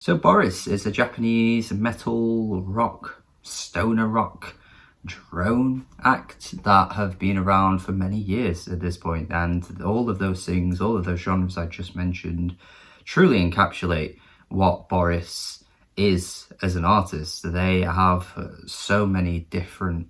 So Boris is a Japanese metal rock, stoner rock drone act that have been around for many years at this point, and all of those things, all of those genres I just mentioned truly encapsulate what Boris is as an artist. They have so many different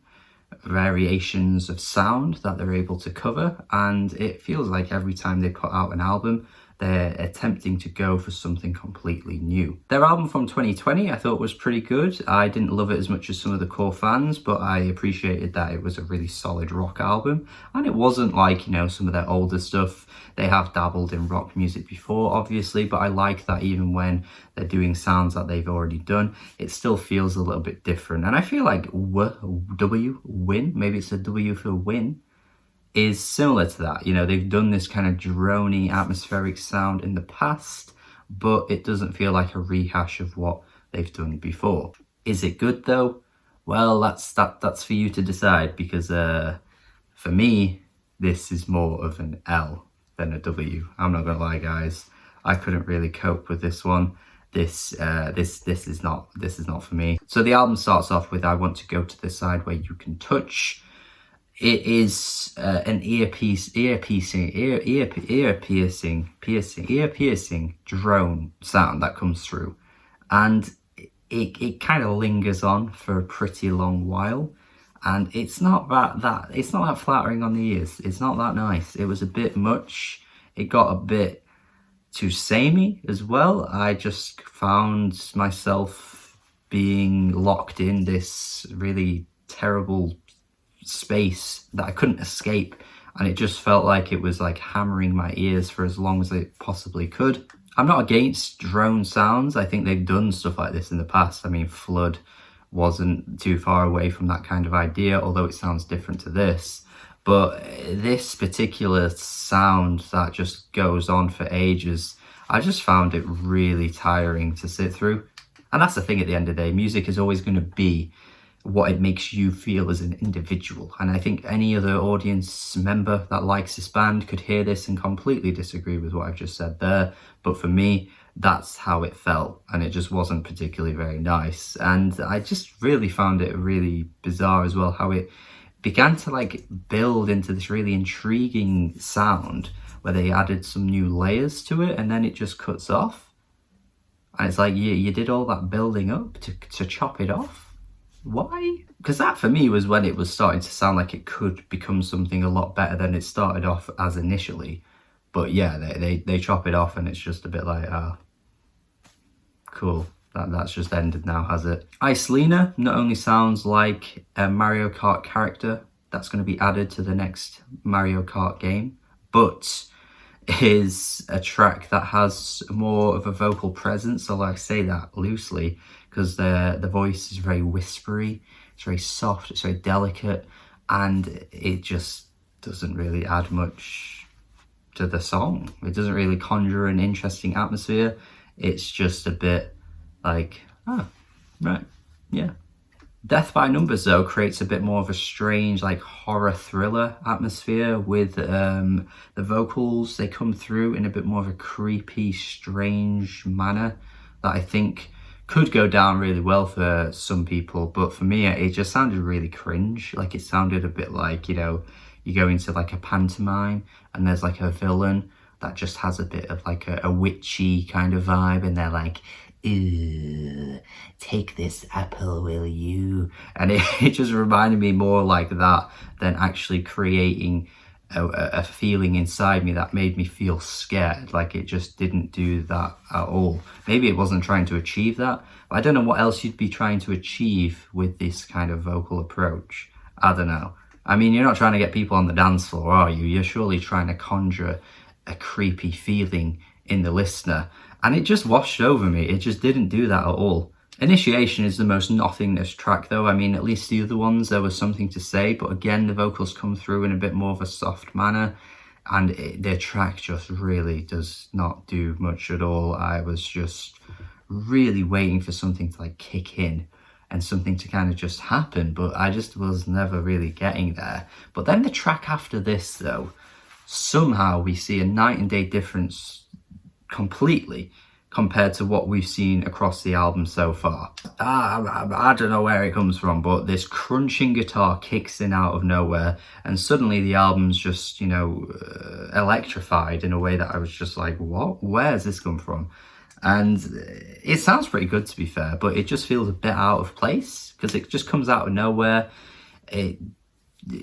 variations of sound that they're able to cover, and it feels like every time they put out an album they're attempting to go for something completely new. Their album from 2020 I thought was pretty good. I didn't love it as much as some of the core fans, but I appreciated that it was a really solid rock album, and it wasn't like, you know, some of their older stuff. They have dabbled in rock music before, obviously, but I like that even when they're doing sounds that they've already done, it still feels a little bit different. And I feel like Win, maybe it's a W for Win, is similar to that. You know, they've done this kind of drony atmospheric sound in the past, but it doesn't feel like a rehash of what they've done before. Is it good though? Well, that's for you to decide, because for me this is more of an L than a W. I'm not gonna lie, guys, I couldn't really cope with this one. This is not for me. So the album starts off with "I Want to Go to the Side Where You Can Touch." It is an ear piercing drone sound that comes through, and it kind of lingers on for a pretty long while, and it's not that flattering on the ears. It's not that nice. It was a bit much. It got a bit too samey as well. I just found myself being locked in this really terrible space that I couldn't escape, and it just felt like it was like hammering my ears for as long as it possibly could. I'm not against drone sounds. I think they've done stuff like this in the past. I mean, Flood wasn't too far away from that kind of idea, although it sounds different to this. But this particular sound that just goes on for ages, I just found it really tiring to sit through. And that's the thing, at the end of the day, music is always going to be what it makes you feel as an individual. And I think any other audience member that likes this band could hear this and completely disagree with what I've just said there. But for me, that's how it felt, and it just wasn't particularly very nice. And I just really found it really bizarre as well, how it began to like build into this really intriguing sound where they added some new layers to it, and then it just cuts off. And it's like, you did all that building up to chop it off? Why? Because that for me was when it was starting to sound like it could become something a lot better than it started off as initially. But yeah, they chop it off, and it's just a bit like, cool, that's just ended now, has it? Islina not only sounds like a Mario Kart character that's going to be added to the next Mario Kart game, but is a track that has more of a vocal presence. So I say that loosely because the voice is very whispery, it's very soft, it's very delicate, and it just doesn't really add much to the song. It doesn't really conjure an interesting atmosphere. It's just a bit like, oh, right, yeah. Death by Numbers though creates a bit more of a strange, like, horror thriller atmosphere with the vocals. They come through in a bit more of a creepy, strange manner that I think could go down really well for some people, but for me it just sounded really cringe. Like, it sounded a bit like, you know, you go into like a pantomime and there's like a villain that just has a bit of like a witchy kind of vibe, and they're like, ew, take this apple, will you? And it just reminded me more like that than actually creating a feeling inside me that made me feel scared. Like, it just didn't do that at all. Maybe it wasn't trying to achieve that, but I don't know what else you'd be trying to achieve with this kind of vocal approach. I don't know. I mean, you're not trying to get people on the dance floor, are you? You're surely trying to conjure a creepy feeling in the listener, and it just washed over me. It just didn't do that at all. Initiation is the most nothingness track though. I mean, at least the other ones, there was something to say, but again, the vocals come through in a bit more of a soft manner, and their track just really does not do much at all. I was just really waiting for something to like kick in and something to kind of just happen, but I just was never really getting there. But then the track after this though, somehow we see a night and day difference completely. compared to what we've seen across the album so far. I don't know where it comes from, but this crunching guitar kicks in out of nowhere, and suddenly the album's just, you know, electrified in a way that I was just like, what? Where's this come from? And it sounds pretty good, to be fair, but it just feels a bit out of place because it just comes out of nowhere. It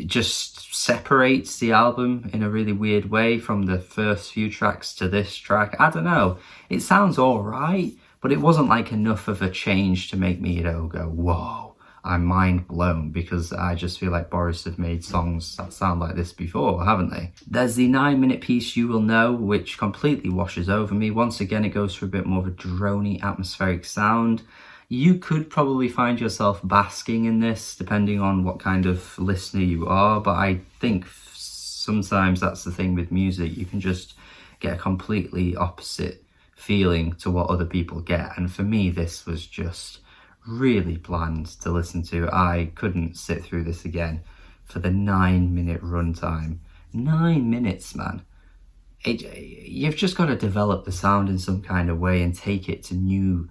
just separates the album in a really weird way from the first few tracks to this track. I don't know. It sounds all right, but it wasn't like enough of a change to make me, you know, go, whoa, I'm mind blown, because I just feel like Boris have made songs that sound like this before, haven't they? There's the 9-minute piece, You Will Know, which completely washes over me. Once again, it goes for a bit more of a drony, atmospheric sound. You could probably find yourself basking in this, depending on what kind of listener you are, but I think sometimes that's the thing with music. You can just get a completely opposite feeling to what other people get, and for me, this was just really bland to listen to. I couldn't sit through this again for the 9-minute runtime. 9 minutes, man. You've just got to develop the sound in some kind of way and take it to new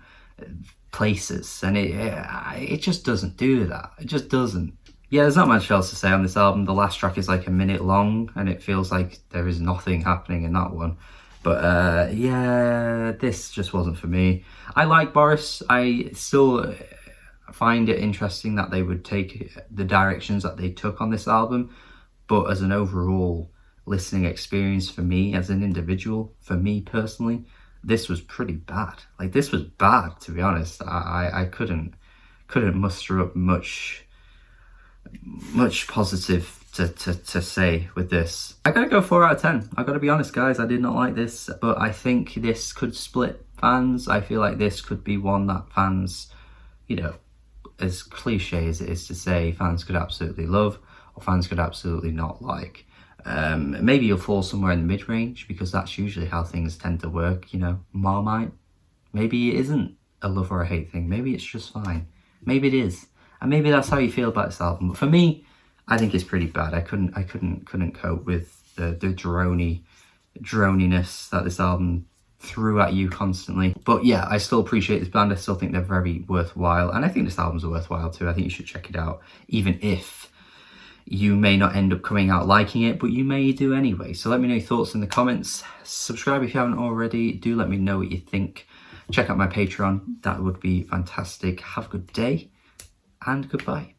places, and it just doesn't do that. It just doesn't. Yeah, there's not much else to say on this album. The last track is like a minute long, and it feels like there is nothing happening in that one. But yeah, this just wasn't for me. I like Boris. I still find it interesting that they would take the directions that they took on this album, but as an overall listening experience for me as an individual, for me personally, this was pretty bad. Like, this was bad, to be honest. I couldn't muster up much positive to say with this. I gotta go 4 out of 10. I gotta be honest, guys, I did not like this, but I think this could split fans. I feel like this could be one that fans, you know, as cliche as it is to say, fans could absolutely love, or fans could absolutely not like. Maybe you'll fall somewhere in the mid-range, because that's usually how things tend to work, you know, Marmite. Maybe it isn't a love or a hate thing. Maybe it's just fine. Maybe it is. And maybe that's how you feel about this album. But for me, I think it's pretty bad. I couldn't cope with the droniness that this album threw at you constantly. But yeah, I still appreciate this band. I still think they're very worthwhile. And I think this album's worthwhile too. I think you should check it out, even if you may not end up coming out liking it, but you may do anyway. So let me know your thoughts in the comments. Subscribe if you haven't already. Do let me know what you think. Check out my Patreon. That would be fantastic. Have a good day and goodbye.